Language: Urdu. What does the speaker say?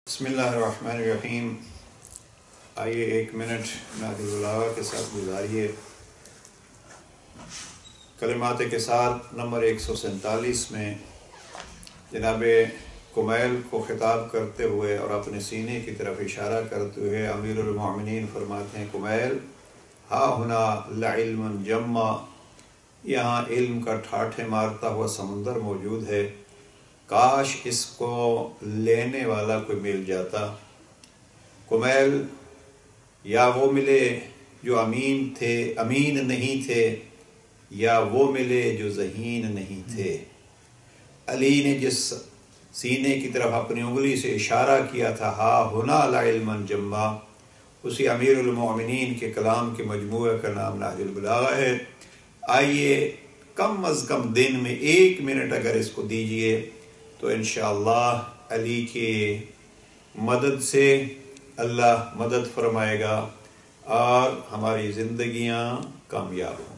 بسم اللہ الرحمن الرحیم۔ آئیے ایک منٹ البلاغہ کے ساتھ گزاریے۔ کلمات کے ساتھ نمبر 147 میں جناب کمیل کو خطاب کرتے ہوئے اور اپنے سینے کی طرف اشارہ کرتے ہوئے امیر المومنین فرماتے ہیں، کمیل ہا ہنا لعلم جمع، یہاں علم کا ٹھاٹھے مارتا ہوا سمندر موجود ہے، کاش اس کو لینے والا کوئی مل جاتا۔ کمیل یا وہ ملے جو امین نہیں تھے، یا وہ ملے جو ذہین نہیں تھے۔ علی نے جس سینے کی طرف اپنی انگلی سے اشارہ کیا تھا، ہا ہنا لعلم جمع، اسی امیر المومنین کے کلام کے مجموعہ کا نام نہج البلاغہ ہے۔ آئیے کم از کم دن میں 1 منٹ اگر اس کو دیجئے تو انشاءاللہ علی کی مدد سے اللہ مدد فرمائے گا اور ہماری زندگیاں کامیاب ہوں۔